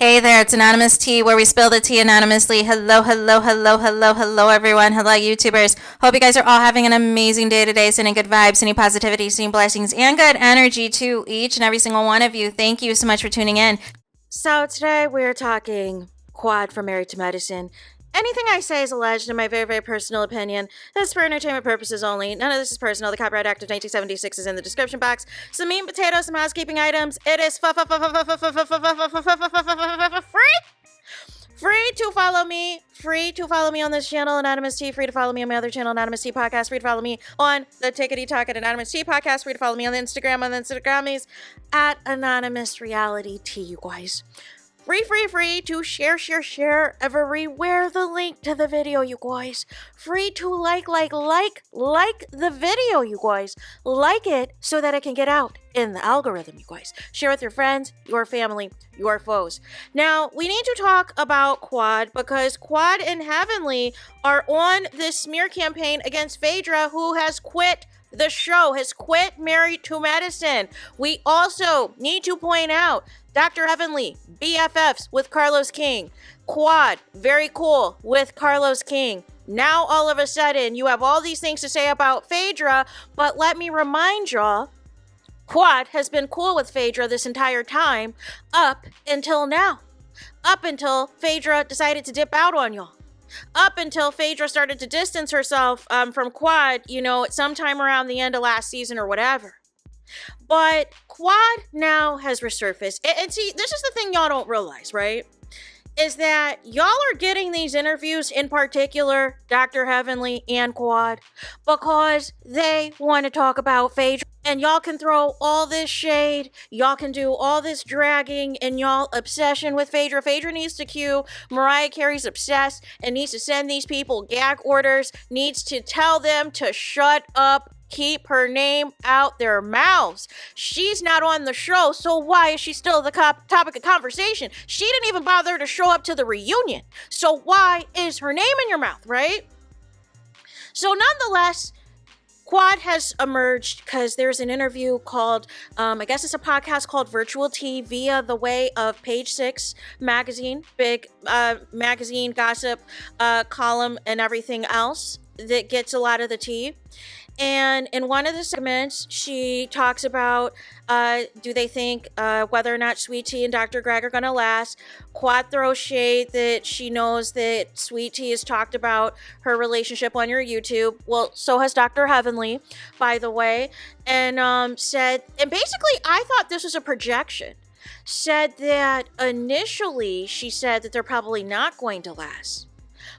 Hey there, it's Anonymous Tea, where we spill the tea anonymously. Hello, hello, hello, hello, hello, everyone. Hello, YouTubers. Hope you guys are all having an amazing day today, sending good vibes, sending positivity, sending blessings, and good energy to each and every single one of you. Thank you so much for tuning in. So today we're talking quad from Married to Medicine. Anything I say is alleged in my very, very personal opinion. This is for entertainment purposes only. None of this is personal. The Copyright Act of 1976 is in the description box. Some meat and potatoes, some housekeeping items. It is free to follow me. Free to follow me on this channel, Anonymous Tea. Free to follow me on my other channel, Anonymous Tea Podcast. Free to follow me on the Tickety Talk at Anonymous Tea Podcast. Free to follow me on the Instagram, on the Instagrammies at AnonymousRealityTV, you guys. Free to share everywhere the link to the video, you guys. Free to like the video, you guys. Like it so that it can get out in the algorithm, you guys. Share with your friends, your family, your foes. Now, we need to talk about Quad because Quad and Heavenly are on this smear campaign against Phaedra, who has quit the show, has quit Married to Medicine. We also need to point out Dr. Heavenly, BFFs with Carlos King. Quad, very cool with Carlos King. Now, all of a sudden, you have all these things to say about Phaedra, but let me remind y'all, Quad has been cool with Phaedra this entire time, up until now. Up until Phaedra decided to dip out on y'all. Up until Phaedra started to distance herself from Quad, sometime around the end of last season or whatever. But Quad now has resurfaced. And see, this is the thing y'all don't realize, right? Is that y'all are getting these interviews, in particular, Dr. Heavenly and Quad, because they want to talk about Phaedra. And y'all can throw all this shade, y'all can do all this dragging, and y'all obsession with Phaedra. Phaedra needs to cue Mariah Carey's Obsessed and needs to send these people gag orders, needs to tell them to shut up, keep her name out their mouths. She's not on the show, so why is she still the topic of conversation? She didn't even bother to show up to the reunion, so why is her name in your mouth, right? So nonetheless, Quad has emerged because there's an interview called, I guess it's a podcast called Virtual Tea via the way of Page 6 magazine, big magazine gossip column and everything else that gets a lot of the tea. And in one of the segments, she talks about, do they think whether or not Sweet Tea and Dr. Greg are going to last? Quad throws shade that she knows that Sweet Tea has talked about her relationship on your YouTube. Well, so has Dr. Heavenly, by the way. And said, and basically I thought this was a projection. Said that initially she said that they're probably not going to last.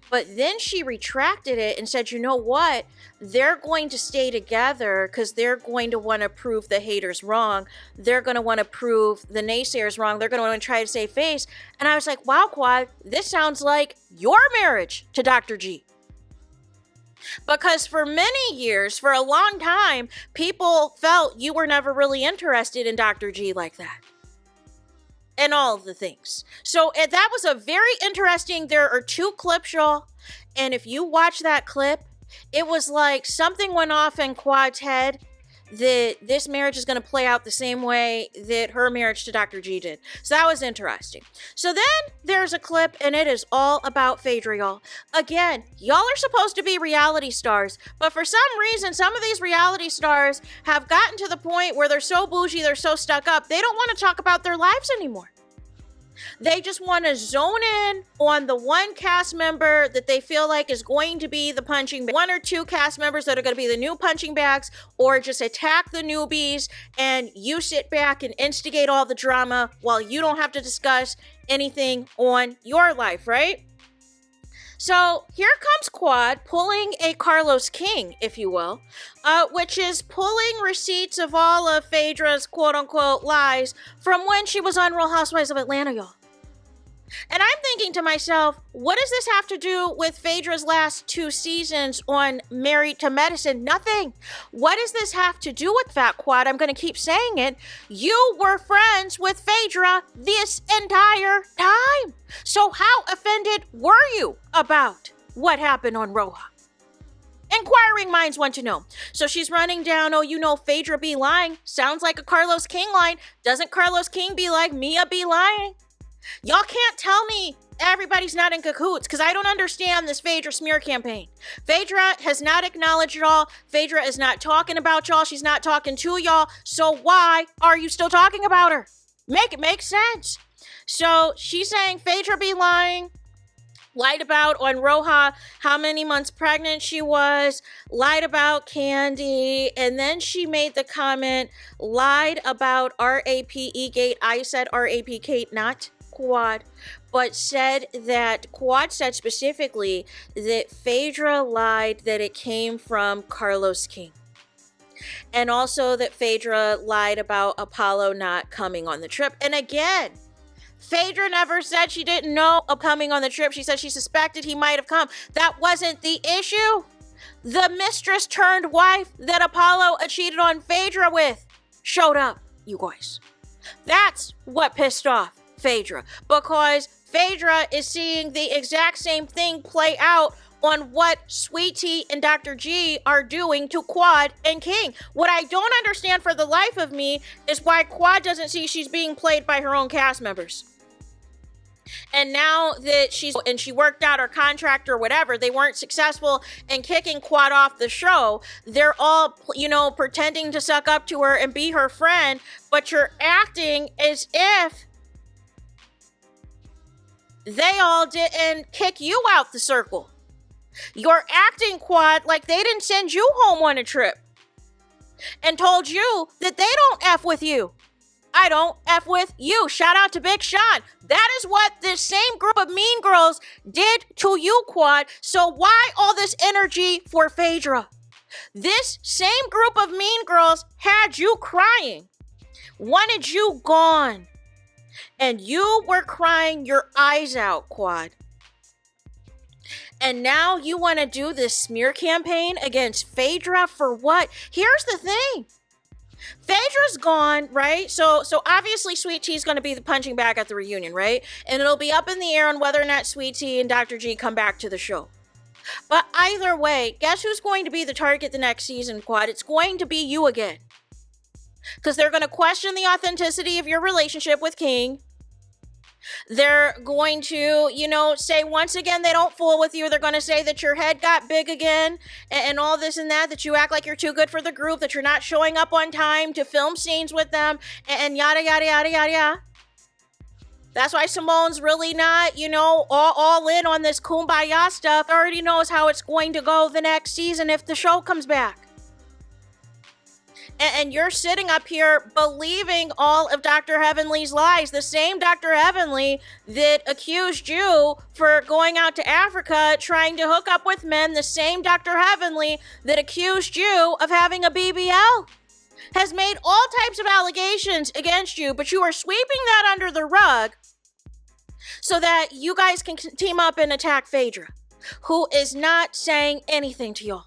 But then she retracted it and said, you know what? They're going to stay together because they're going to want to prove the haters wrong. They're going to want to prove the naysayers wrong. They're going to want to try to save face. And I was like, wow, Quad, this sounds like your marriage to Dr. G. Because for many years, for a long time, people felt you were never really interested in Dr. G like that. And all of the things. So that was a very interesting, there are two clips, y'all. And if you watch that clip, it was like something went off in Quad's head that this marriage is going to play out the same way that her marriage to Dr. G did. So that was interesting. So then there's a clip and it is all about Phaedra, y'all. Again, y'all are supposed to be reality stars, but for some reason, some of these reality stars have gotten to the point where they're so bougie, they're so stuck up, they don't want to talk about their lives anymore. They just want to zone in on the one cast member that they feel like is going to be the punching bag. One or two cast members that are going to be the new punching bags, or just attack the newbies and you sit back and instigate all the drama while you don't have to discuss anything on your life, right? So here comes Quad pulling a Carlos King, if you will, which is pulling receipts of all of Phaedra's quote-unquote lies from when she was on Real Housewives of Atlanta, y'all. And I'm thinking to myself, what does this have to do with Phaedra's last 2 seasons on Married to Medicine? Nothing. What does this have to do with that, Quad? I'm going to keep saying it. You were friends with Phaedra this entire time. So how offended were you about what happened on RHOA? Inquiring minds want to know. So she's running down, Phaedra be lying. Sounds like a Carlos King line. Doesn't Carlos King be like, Mia be lying? Y'all can't tell me everybody's not in cahoots, because I don't understand this Phaedra smear campaign. Phaedra has not acknowledged y'all. Phaedra is not talking about y'all. She's not talking to y'all. So why are you still talking about her? Make it make sense. So she's saying Phaedra be lying. Lied about on RHOA how many months pregnant she was, lied about Candy, and then she made the comment, lied about RAPE gate. I said RAP Kate, not Quad, but said that Quad said specifically that Phaedra lied that it came from Carlos King. And also that Phaedra lied about Apollo not coming on the trip. And again, Phaedra never said she didn't know of coming on the trip. She said she suspected he might have come. That wasn't the issue. The mistress turned wife that Apollo cheated on Phaedra with showed up, you guys. That's what pissed off Phaedra, because Phaedra is seeing the exact same thing play out on what Sweet Tea and Dr. G are doing to Quad and King. What I don't understand for the life of me is why Quad doesn't see she's being played by her own cast members. And now that she worked out her contract or whatever, they weren't successful in kicking Quad off the show. They're all, pretending to suck up to her and be her friend, but you're acting as if they all didn't kick you out the circle. You're acting, Quad, like they didn't send you home on a trip and told you that they don't F with you. I don't F with you. Shout out to Big Sean. That is what this same group of mean girls did to you, Quad. So why all this energy for Phaedra? This same group of mean girls had you crying, wanted you gone, and you were crying your eyes out, Quad. And now you want to do this smear campaign against Phaedra for what? Here's the thing. Phaedra's gone, right? So obviously Sweet Tea is going to be the punching bag at the reunion, right? And it'll be up in the air on whether or not Sweet Tea and Dr. G come back to the show. But either way, guess who's going to be the target the next season, Quad? It's going to be you again. Because they're going to question the authenticity of your relationship with King. They're going to, say once again they don't fool with you. They're going to say that your head got big again and all this and that you act like you're too good for the group, that you're not showing up on time to film scenes with them, and yada, yada, yada, yada, yada. That's why Simone's really not, all in on this kumbaya stuff. Already knows how it's going to go the next season if the show comes back. And you're sitting up here believing all of Dr. Heavenly's lies. The same Dr. Heavenly that accused you for going out to Africa trying to hook up with men. The same Dr. Heavenly that accused you of having a BBL has made all types of allegations against you. But you are sweeping that under the rug so that you guys can team up and attack Phaedra, who is not saying anything to y'all.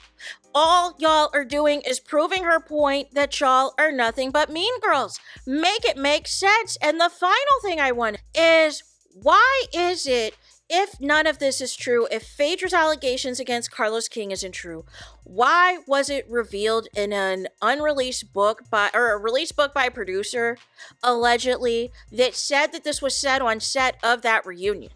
All y'all are doing is proving her point that y'all are nothing but mean girls. Make it make sense. And the final thing I want is, why is it, if none of this is true, if Phaedra's allegations against Carlos King isn't true, why was it revealed in an unreleased book a released book by a producer, allegedly, that said that this was said on set of that reunion?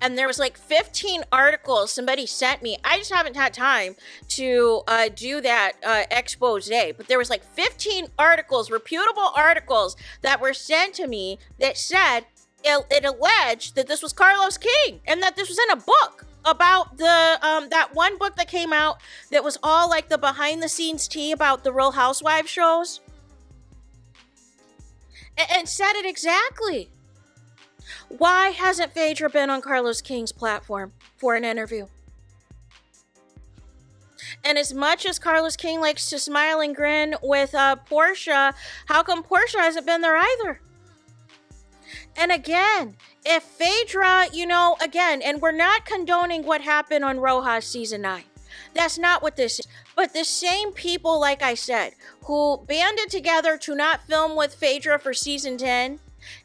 And there was 15 articles somebody sent me. I just haven't had time to do that expose. But there was 15 articles, reputable articles that were sent to me that said it alleged that this was Carlos King and that this was in a book about the that one book that came out that was all the behind the scenes tea about the Real Housewives shows. And said it exactly. Why hasn't Phaedra been on Carlos King's platform for an interview? And as much as Carlos King likes to smile and grin with Portia, how come Portia hasn't been there either? And again, if Phaedra, again, and we're not condoning what happened on RHOA season 9. That's not what this is. But the same people, like I said, who banded together to not film with Phaedra for season 10,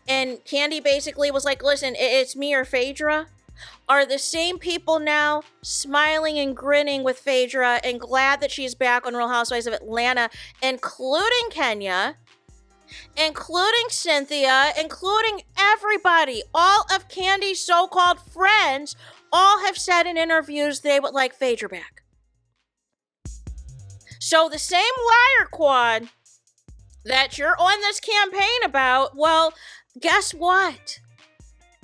and Candy basically was like, listen, it's me or Phaedra, are the same people now smiling and grinning with Phaedra and glad that she's back on Real Housewives of Atlanta, including Kenya, including Cynthia, including everybody, all of Candy's so-called friends, all have said in interviews they would like Phaedra back. So the same liar quad that you're on this campaign about, well, guess what?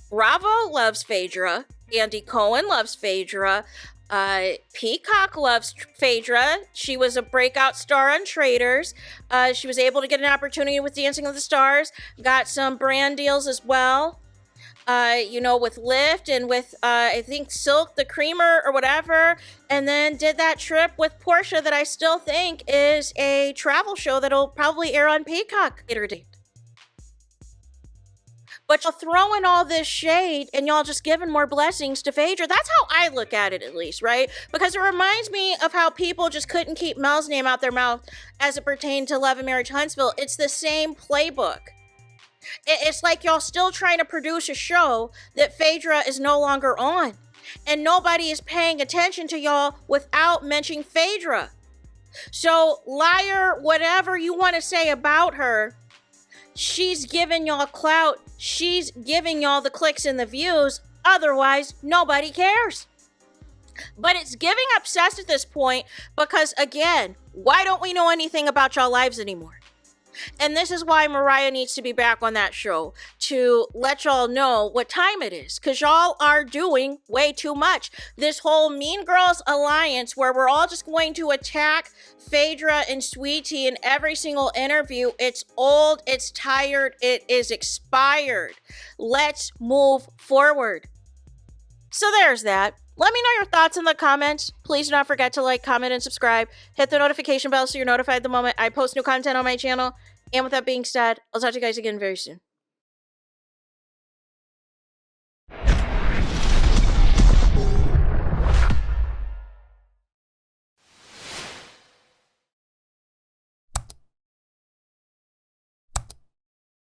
Bravo loves Phaedra. Andy Cohen loves Phaedra. Peacock loves Phaedra. She was a breakout star on Traders. She was able to get an opportunity with Dancing with the Stars. Got some brand deals as well. With Lyft and with, I think, Silk the Creamer or whatever. And then did that trip with Portia that I still think is a travel show that'll probably air on Peacock later date. But y'all throwing all this shade and y'all just giving more blessings to Phaedra. That's how I look at it, at least, right? Because it reminds me of how people just couldn't keep Mel's name out their mouth as it pertained to Love and Marriage Huntsville. It's the same playbook. It's like y'all still trying to produce a show that Phaedra is no longer on. And nobody is paying attention to y'all without mentioning Phaedra. So, liar, whatever you want to say about her, she's giving y'all clout. She's giving y'all the clicks and the views. Otherwise, nobody cares. But it's giving obsessed at this point because, again, why don't we know anything about y'all lives anymore? And this is why Mariah needs to be back on that show to let y'all know what time it is. Because y'all are doing way too much. This whole Mean Girls Alliance where we're all just going to attack Phaedra and Sweetie in every single interview. It's old. It's tired. It is expired. Let's move forward. So there's that. Let me know your thoughts in the comments. Please do not forget to like, comment, and subscribe. Hit the notification bell so you're notified the moment I post new content on my channel. And with that being said, I'll talk to you guys again very soon.